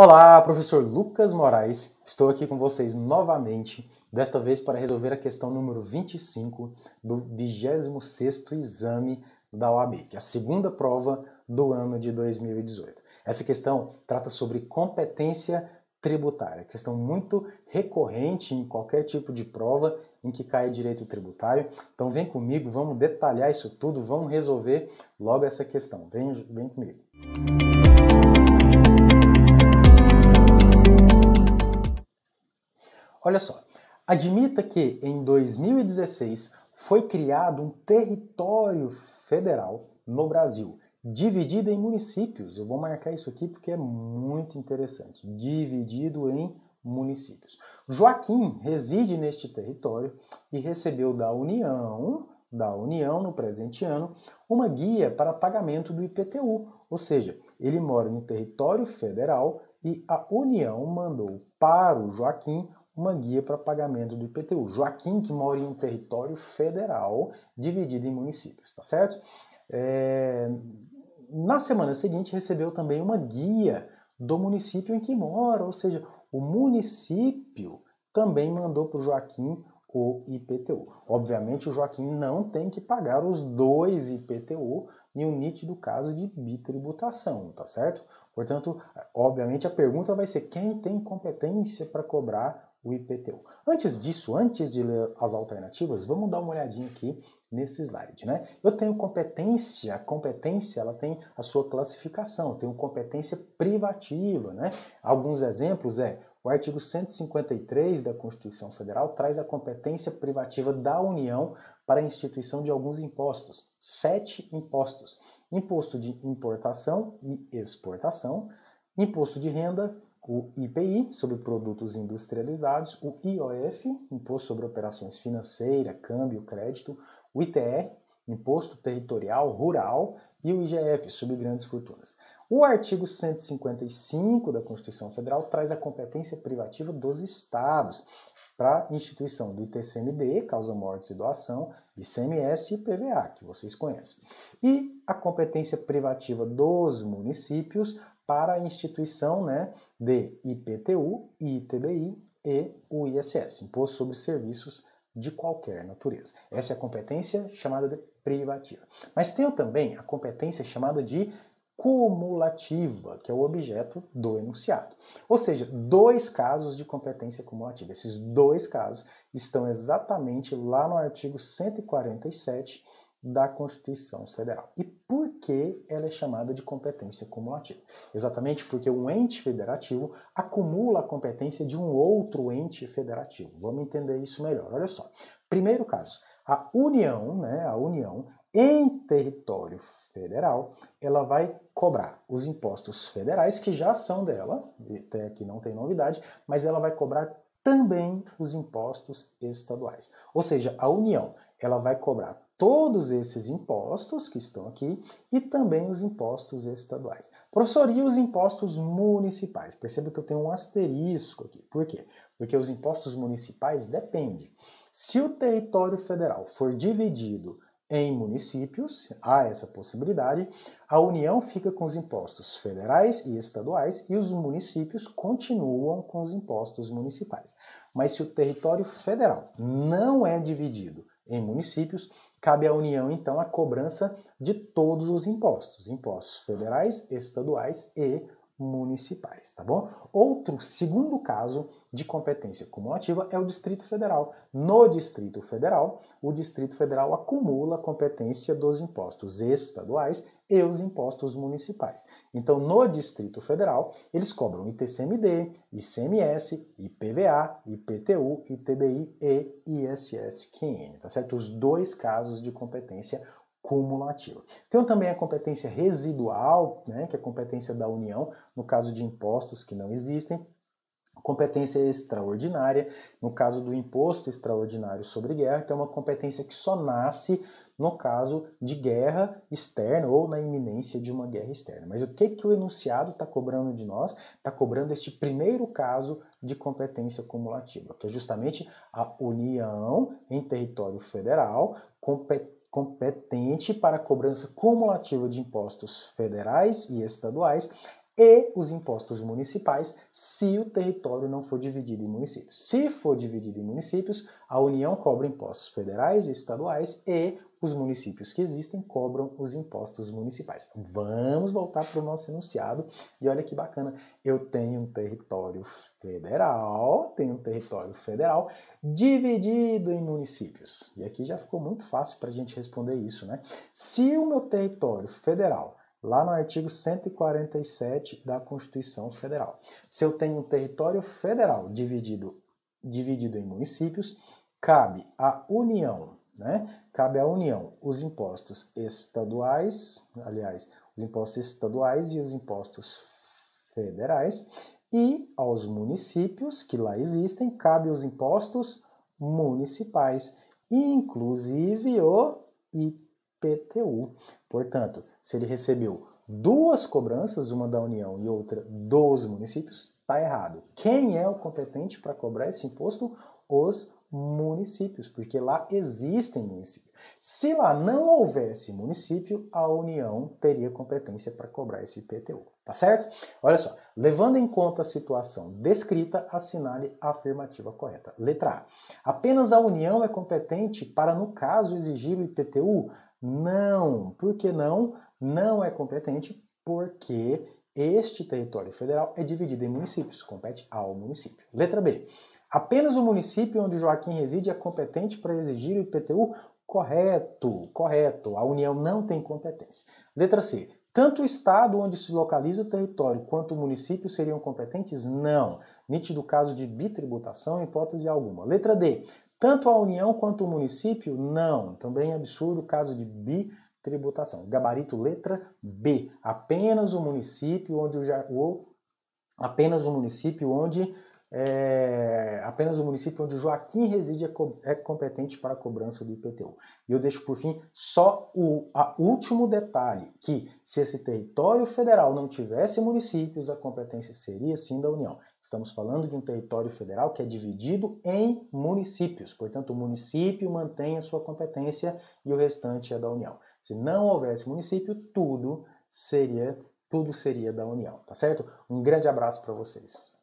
Olá, professor Lucas Moraes. Estou aqui com vocês novamente, desta vez para resolver a questão número 25 do 26º exame da OAB, que é a segunda prova do ano de 2018. Essa questão trata sobre competência tributária, questão muito recorrente em qualquer tipo de prova em que cai direito tributário. Então vem comigo, vamos detalhar isso tudo, vamos resolver logo essa questão. Vem comigo. Olha só, admita que em 2016 foi criado um território federal no Brasil, dividido em municípios. Eu vou marcar isso aqui porque é muito interessante. Dividido em municípios. Joaquim reside neste território e recebeu da União no presente ano, uma guia para pagamento do IPTU. Ou seja, ele mora no território federal e a União mandou para o Joaquim uma guia para pagamento do IPTU. Joaquim, que mora em um território federal dividido em municípios, tá certo? Na semana seguinte, recebeu também uma guia do município em que mora, ou seja, o município também mandou para o Joaquim o IPTU. Obviamente, o Joaquim não tem que pagar os dois IPTU em um nítido caso de bitributação, tá certo? Portanto, obviamente, a pergunta vai ser quem tem competência para cobrar o IPTU. Antes disso, antes de ler as alternativas, vamos dar uma olhadinha aqui nesse slide, né? Eu tenho competência, a competência ela tem a sua classificação, eu tenho competência privativa, né? Alguns exemplos o artigo 153 da Constituição Federal traz a competência privativa da União para a instituição de alguns impostos, 7 impostos: imposto de importação e exportação, imposto de renda, o IPI, sobre produtos industrializados, o IOF, Imposto sobre Operações Financeiras, Câmbio, Crédito, o ITR, Imposto Territorial Rural, e o IGF, sobre grandes fortunas. O artigo 155 da Constituição Federal traz a competência privativa dos estados para a instituição do ITCMD, causa mortes e doação, ICMS e PVA, que vocês conhecem. E a competência privativa dos municípios para a instituição de IPTU, ITBI e o ISS, Imposto sobre Serviços de qualquer natureza. Essa é a competência chamada de privativa. Mas tem também a competência chamada de cumulativa, que é o objeto do enunciado. Ou seja, 2 casos de competência cumulativa. Esses 2 casos estão exatamente lá no artigo 147 da Constituição Federal. E por que ela é chamada de competência cumulativa? Exatamente porque um ente federativo acumula a competência de um outro ente federativo. Vamos entender isso melhor. Olha só. Primeiro caso, a União, em território federal, ela vai cobrar os impostos federais, que já são dela, até aqui não tem novidade, mas ela vai cobrar também os impostos estaduais. Ou seja, a União, ela vai cobrar todos esses impostos que estão aqui e também os impostos estaduais. Professor, e os impostos municipais? Perceba que eu tenho um asterisco aqui. Por quê? Porque os impostos municipais dependem. Se o território federal for dividido em municípios, há essa possibilidade, a União fica com os impostos federais e estaduais e os municípios continuam com os impostos municipais. Mas se o território federal não é dividido em municípios, cabe à União, então, a cobrança de todos os impostos federais, estaduais e municipais, tá bom? Outro segundo caso de competência cumulativa é o Distrito Federal. No Distrito Federal, o Distrito Federal acumula a competência dos impostos estaduais e os impostos municipais. Então, no Distrito Federal, eles cobram ITCMD, ICMS, IPVA, IPTU, ITBI e ISS-QN, tá certo? Os 2 casos de competência cumulativa. Tem também a competência residual, que é a competência da União, no caso de impostos que não existem. Competência extraordinária, no caso do imposto extraordinário sobre guerra, que é uma competência que só nasce no caso de guerra externa ou na iminência de uma guerra externa. Mas o que o enunciado está cobrando de nós? Está cobrando este primeiro caso de competência cumulativa, que é justamente a União em território federal, competente para a cobrança cumulativa de impostos federais e estaduais e os impostos municipais se o território não for dividido em municípios. Se for dividido em municípios, a União cobra impostos federais e estaduais e os municípios que existem cobram os impostos municipais. Vamos voltar para o nosso enunciado e olha que bacana, eu tenho um território federal dividido em municípios. E aqui já ficou muito fácil para a gente responder isso, né? Se o meu território federal, lá no artigo 147 da Constituição Federal, se eu tenho um território federal dividido em municípios, cabe à União, né? Cabe à União os impostos estaduais, aliás, os impostos estaduais e os impostos federais, e aos municípios que lá existem, cabe os impostos municipais, inclusive o IPTU. Portanto, se ele recebeu duas cobranças, uma da União e outra dos municípios, está errado. Quem é o competente para cobrar esse imposto? Os municípios, porque lá existem municípios. Se lá não houvesse município, a União teria competência para cobrar esse IPTU, tá certo? Olha só, levando em conta a situação descrita, assinale a afirmativa correta. Letra A. Apenas a União é competente para, no caso, exigir o IPTU? Não. Por que não? Não é competente porque este território federal é dividido em municípios, compete ao município. Letra B. Apenas o município onde Joaquim reside é competente para exigir o IPTU? Correto, correto. A União não tem competência. Letra C. Tanto o estado onde se localiza o território quanto o município seriam competentes? Não. Nítido caso de bitributação, em hipótese alguma. Letra D. Tanto a União quanto o município? Não. Também é absurdo o caso de bitributação. Gabarito letra B. Apenas o município onde o Joaquim reside é competente para a cobrança do IPTU. E eu deixo por fim só o último detalhe, que se esse território federal não tivesse municípios, a competência seria sim da União. Estamos falando de um território federal que é dividido em municípios, portanto o município mantém a sua competência e o restante é da União. Se não houvesse município, tudo seria da União, tá certo? Um grande abraço para vocês.